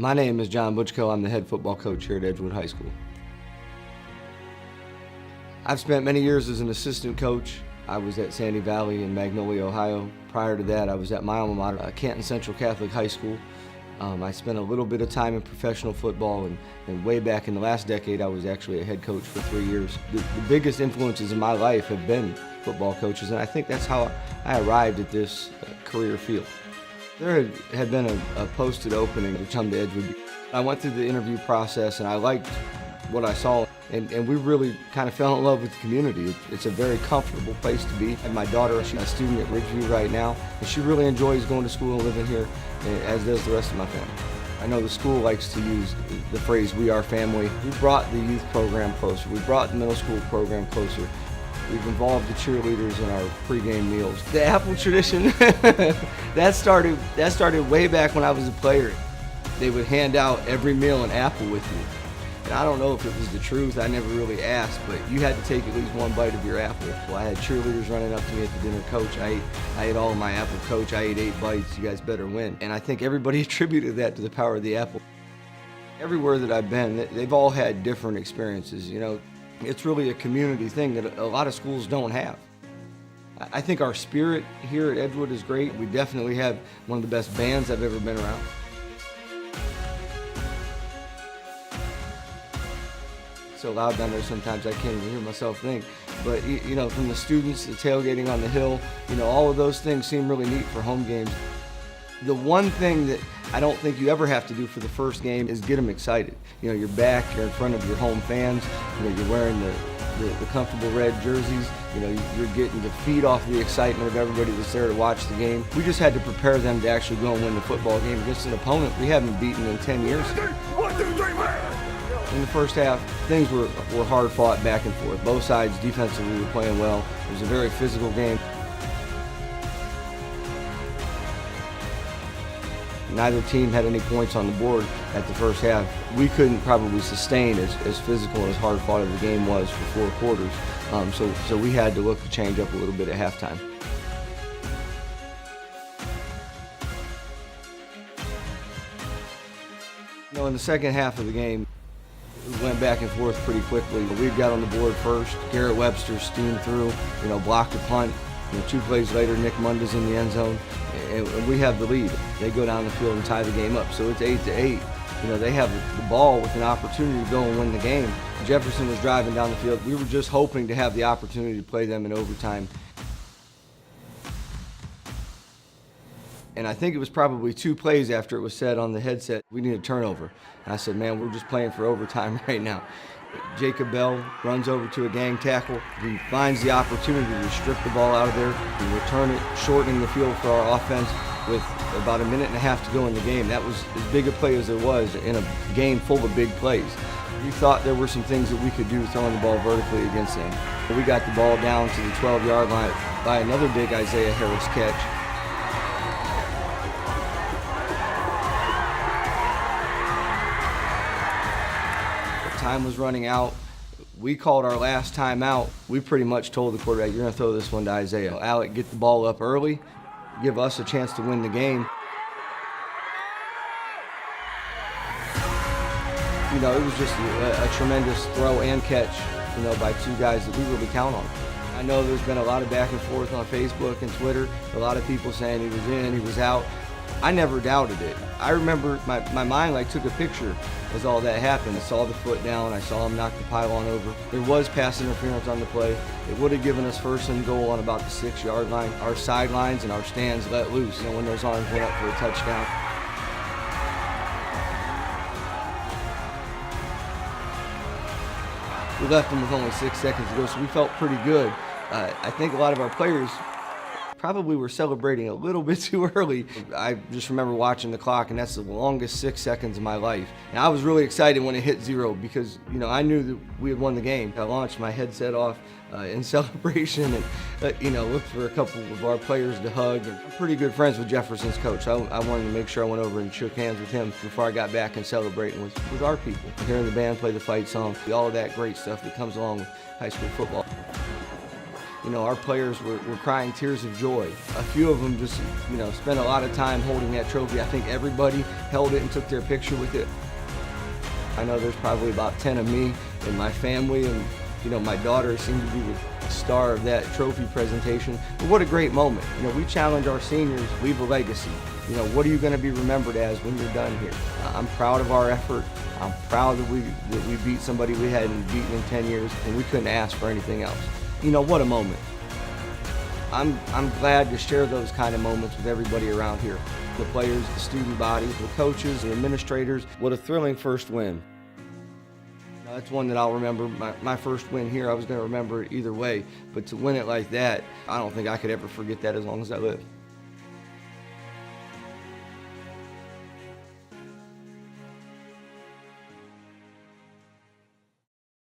My name is Jon Butchko. I'm the head football coach here at Edgewood High School. I've spent many years as an assistant coach. I was at Sandy Valley in Magnolia, Ohio. Prior to that, I was at my alma mater, Canton Central Catholic High School. I spent a little bit of time in professional football, and way back in the last decade, I was actually a head coach for 3 years. The biggest influences in my life have been football coaches, and I think that's how I arrived at this career field. There had been a posted opening to come to Edgewood. I went through the interview process, and I liked what I saw, and we really kind of fell in love with the community. It's a very comfortable place to be. And my daughter, she's a student at Ridgeview right now, and she really enjoys going to school and living here, as does the rest of my family. I know the school likes to use the phrase, "we are family." We brought the youth program closer. We brought the middle school program closer. We've involved the cheerleaders in our pregame meals. The apple tradition, that started way back when I was a player. They would hand out every meal an apple with you. And I don't know if it was the truth, I never really asked, but you had to take at least one bite of your apple. Well, I had cheerleaders running up to me at the dinner, "Coach, I ate all of my apple. Coach, I ate 8 bites, you guys better win." And I think everybody attributed that to the power of the apple. Everywhere that I've been, they've all had different experiences, you know. It's really a community thing that a lot of schools don't have. I think our spirit here at Edgewood is great. We definitely have one of the best bands I've ever been around. It's so loud down there sometimes I can't even hear myself think. But you know, from the students, the tailgating on the hill, you know, all of those things seem really neat for home games. The one thing that I don't think you ever have to do for the first game is get them excited. You know, you're back, you're in front of your home fans, you know, you're wearing the comfortable red jerseys, you know, you're getting to feed off the excitement of everybody that's there to watch the game. We just had to prepare them to actually go and win the football game against an opponent we haven't beaten in 10 years. 1, 2, 3, man! In the first half, things were hard fought back and forth. Both sides defensively were playing well. It was a very physical game. Neither team had any points on the board at the first half. We couldn't probably sustain as physical and as hard fought as the game was for 4 quarters. So we had to look to change up a little bit at halftime. You know, in the second half of the game, we went back and forth pretty quickly. We got on the board first. Garrett Webster steamed through, you know, blocked a punt. You know, 2 plays later, Nick Munda's in the end zone, and we have the lead. They go down the field and tie the game up, so it's 8-8. You know, they have the ball with an opportunity to go and win the game. Jefferson was driving down the field. We were just hoping to have the opportunity to play them in overtime. And I think it was probably 2 plays after it was said on the headset, "We need a turnover." And I said, "Man, we're just playing for overtime right now." Jacob Bell runs over to a gang tackle. He finds the opportunity to strip the ball out of there and return it, shortening the field for our offense with about 1.5 minutes to go in the game. That was as big a play as there was in a game full of big plays. We thought there were some things that we could do throwing the ball vertically against them. We got the ball down to the 12-yard line by another big Isaiah Harris catch. Time was running out. We called our last timeout. We pretty much told the quarterback, "You're going to throw this one to Isaiah. Alec, get the ball up early, give us a chance to win the game." You know, it was just a tremendous throw and catch, you know, by 2 guys that we really count on. I know there's been a lot of back and forth on Facebook and Twitter, a lot of people saying he was in, he was out. I never doubted it. I remember my mind like took a picture as all that happened. I saw the foot down, I saw him knock the pylon over. There was pass interference on the play. It would have given us 1st and goal on about the 6-yard line. Our sidelines and our stands let loose, you know, when those arms went up for a touchdown. We left them with only 6 seconds to go, so we felt pretty good. I think a lot of our players probably were celebrating a little bit too early. I just remember watching the clock, and that's the longest 6 seconds of my life. And I was really excited when it hit 0 because, you know, I knew that we had won the game. I launched my headset off in celebration and, you know, looked for a couple of our players to hug. And I'm pretty good friends with Jefferson's coach. I wanted to make sure I went over and shook hands with him before I got back and celebrating with our people. Hearing the band play the fight song, all of that great stuff that comes along with high school football. Our players were crying tears of joy. A few of them just, spent a lot of time holding that trophy. I think everybody held it and took their picture with it. I know there's probably about 10 of me and my family, and my daughter seemed to be the star of that trophy presentation. But what a great moment. We challenge our seniors, leave a legacy. What are you going to be remembered as when you're done here? I'm proud of our effort. I'm proud that we beat somebody we hadn't beaten in 10 years, and we couldn't ask for anything else. What a moment. I'm glad to share those kind of moments with everybody around here. The players, the student body, the coaches, the administrators. What a thrilling first win. That's one that I'll remember. My first win here, I was going to remember it either way, but to win it like that, I don't think I could ever forget that as long as I live.